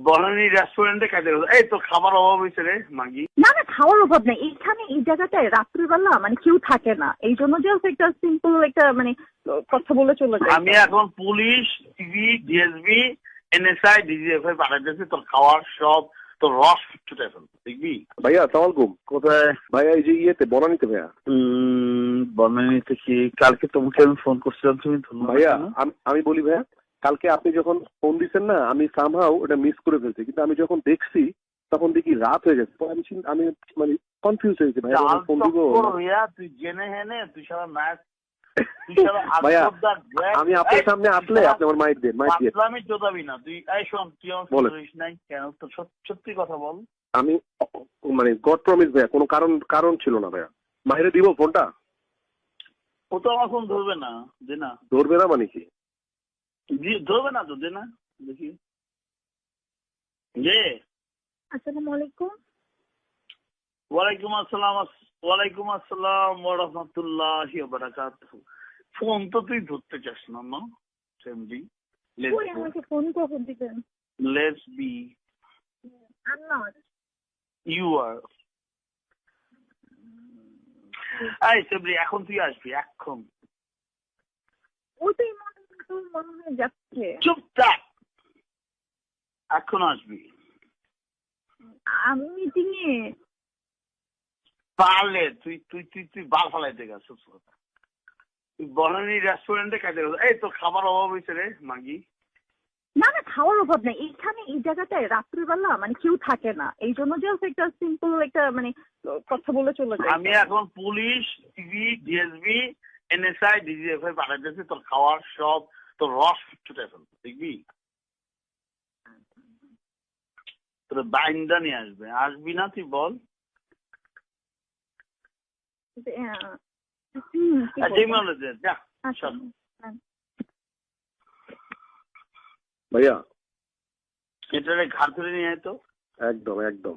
বনানী রেস্টুরেন্টে খাইতে গেছে। এই তোর খাবার অভাব হয়েছে রে মাগি। না না, খাওয়ার অভাব নেই এখানে, এই জায়গাটায় রাত্রিবেলা মানে কেউ থাকে না, এই জন্য জাস্ট একটা সিম্পল একটা মানে কথা বলে চলে যায়। আমি এখন police, TV, DSB, NSI, DGFI পাঠাইতেছি তোর খাওয়ার সব তোর রস ছুটে ফেল, দেখবি? ভাইয়া আসসালামু আলাইকুম। কোথায়? ভাইয়া এই যে ইয়েতে বনানীতে ভাইয়া। বনানীতে কি? কালকে তোমাকে আমি ফোন করছিলাম, তুমি ভাইয়া আমি বলি ভাইয়া, কালকে আপনি যখন ফোন দিচ্ছেন না, আমি সামহাও ওটা মিস করে ফেলছি, কিন্তু আমি যখন দেখছি তখন দেখি রাত হয়ে গেছে। পরে আমি মানে কনফিউজ হয়েছি ভাইয়া, ফোন দিব। তুই জেনে হেনে তুই সারা ম্যাচ ভাইয়া আমি আপনার সামনে আসলে আপনি আমার মাইক দেন, মাইক দিয়ে। আমি চোদাবি না তুই। এই শোন, তুই আমার ফোন ধরিস নাই কেন? তো সত্যি কথা বল। আমি মানে গড প্রমিস ভাইয়া, কোনো কারণ ছিল না ভাইয়া। মাহিরে দিব ফোনটা? ও তো আমার ফোন ধরবে না, দে না। ধরবে না মানে কি? ধরবে না তো, দে না দেখি। যে আসসালামু আলাইকুম। ওয়ালাইকুম আসসালাম। ওয়ালাইকুম আসসালাম ওয়া রাহমাতুল্লাহি ওয়া বারাকাতুহু। ফোন তো তুই ধরতে চাস না, না সেমজি। কই আমাকে ফোন কখন দিবেন? Let's be. I'm not. You are. এই সেমজি, এখন তুই আসবি এখন। ওইটাই মনে হয় যাচ্ছে। চুপ থাক, এখন আসবি। আমি মিটিং এ। পারলে তুই তুই তুই তুই বাল ফালাইতে গেছিস। তুই বনানী রেস্টুরেন্টে খাইতে গেছিস। এই তোর খাবার অভাব হয়েছে রে মাগি। না না, খাওয়ার অভাব নেই এখানে, এই জায়গাটায় রাত্রিবেলা মানে কেউ থাকে না, এই জন্য জাস্ট একটা সিম্পল একটা মানে কথা বলে চলে যায়। আমি এখন police, TV, DSB, NSI, DGFI পাঠাইতেছি তোর খাওয়ার সব তোর রস ছুটে ফেল, দেখবি? তোর বাইন্দা নিয়ে আসবে। আসবি না তুই বল। যা সব। ভাইয়া এটারে ঘাট ধরে নিয়ে আয় তো। একদম একদম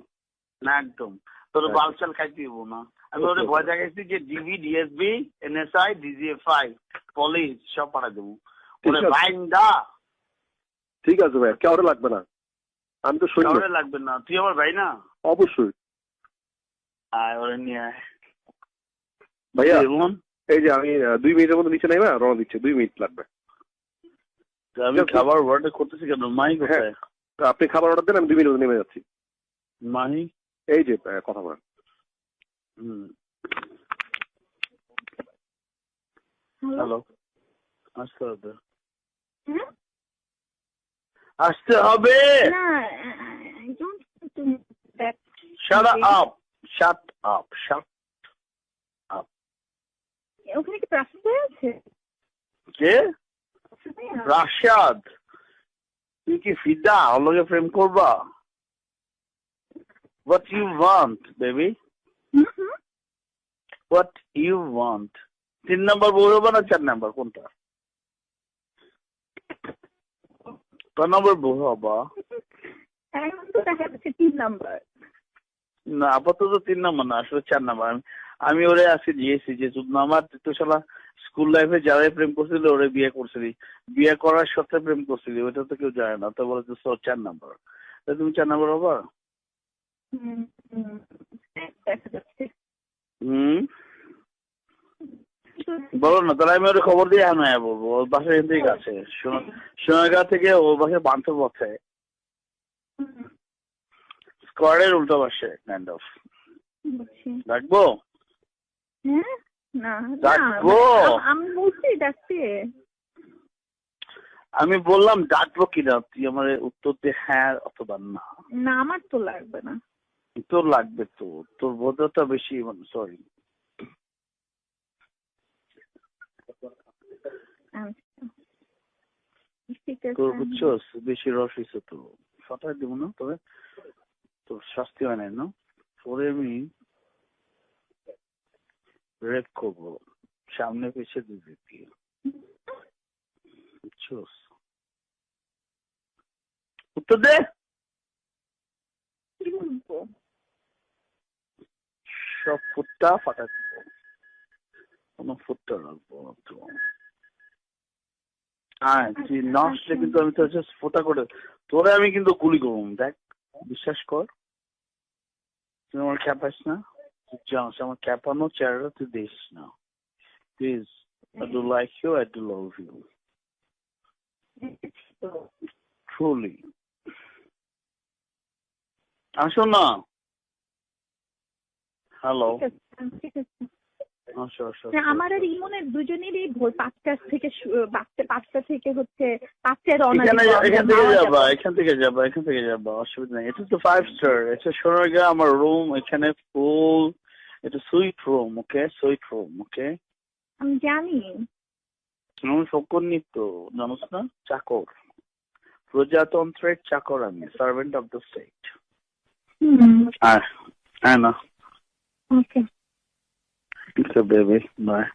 না একদম তোর বালচাল খাইতে দিব না। আমি ওরে ভয় দেখাইছি যে DB, DSB, NSI, DGFI, police সব পাঠাই দেবো। ওরে বাইন্দা। ঠিক আছে ভাইয়া, কেউ লাগবে না, আমি তো সৈন্য। কাউরে লাগবে না, তুই আমার ভাই না? অবশ্যই। আয় ওরে নিয়ে আয় ভাইয়া। এমন এই যে আমি 2 মিনিটের মধ্যে নিচে নাইবা, রওনা দিচ্ছে, 2 মিনিট লাগবে। আমি খাবার অর্ডার করতেছি কেন? মাহি কোথায়? আপনি খাবার অর্ডার দেন, আমি 2 মিনিটের মধ্যে নেমে যাচ্ছি। মাহি এই যে কথা বলেন। হ্যালো, আসতে হবে। আসতে হবে। Shut up. Shut up. Shut up. ওখানে কি প্রাসাদ আছে? কে? রাশাদ। তুই কি ফিদা ওর প্রেম করবা? What you want, baby? What you want? 3 নম্বর বউ হবে না 4 নম্বর কোনটা? কত নম্বর বউ হবা? এখন তো দেখা যাচ্ছে 3 নাম্বার। না আপাতত 3 নম্বর না, আসলে 4 নম্বর। আমি ওরে আজকে দিয়েছি যে আমার তো শালা স্কুল লাইফে যারাই প্রেম করছিল ওরে বিয়ে করছিলি, বিয়ে করার সাথে প্রেম করছিলি, ওইটা তো কেউ জানে না। তো বলে যে 4 নম্বর। তুমি 4 নম্বর হবা? বলো না, তাহলে আমি ওর খবর দিয়ে আনা বলবো। ওর বাসায় এখান থেকে আছে, সোনাগাঁ থেকে ওর বাসায় বান্ধব পথে, স্কোয়ারের উল্টো পাশে কাইন্ড অফ। রাখবো? ডাকবো? আমি বলছি ডাকতে। আমি বললাম ডাকবো কিনা, তুই আমার উত্তর দে হ্যাঁ অথবা না। না আমার তো লাগবে না। তোর লাগবে তো, তোর বোধটা বেশি, সরি। তোর বুঝছস বেশি রস হয়েছে তো, ফাটাই দিব না, তবে তোর শাস্তি হয় নাই না। পরে আমি রেপ করবো সামনে পেছে দিবি দিয়ে, বুঝছস? উত্তর দে। সব ফুটটা ফাটা দিব, কোনো ফুটটা রাখবো না তো। হ্যাঁ তুই না আসলে কিন্তু আমি তো জাস্ট ফোটা করে তোরে আমি কিন্তু গুলি করবো দেখ বিশ্বাস কর তুই আমার খ্যাপাস না তুই জানিস আমার খ্যাপানো চেহারাটা তুই দেখিস না please I do like you, I do love you. Truly. আসো না হ্যালো ঠিক আছে। আসো আসো হ্যাঁ, আমার আর ইমনের দুজনেরই ভোর 5টা থেকে হচ্ছে 5টায় রওনা এখানে দিব। এখান থেকে যাবা এখান থেকে যাবা অসুবিধা নেই এটা তো 5 স্টার এটা সোনারগাঁ আমার রুম এখানে ফুল এটা সুইট রুম ওকে সুইট রুম ওকে আমি জানি। আমি ফকর নিত্য জানোস না চাকর প্রজাতন্ত্রের চাকর আমি সার্ভেন্ট অফ দ্য স্টেট হ্যাঁ হ্যাঁ না ওকে। It's a baby. Bye.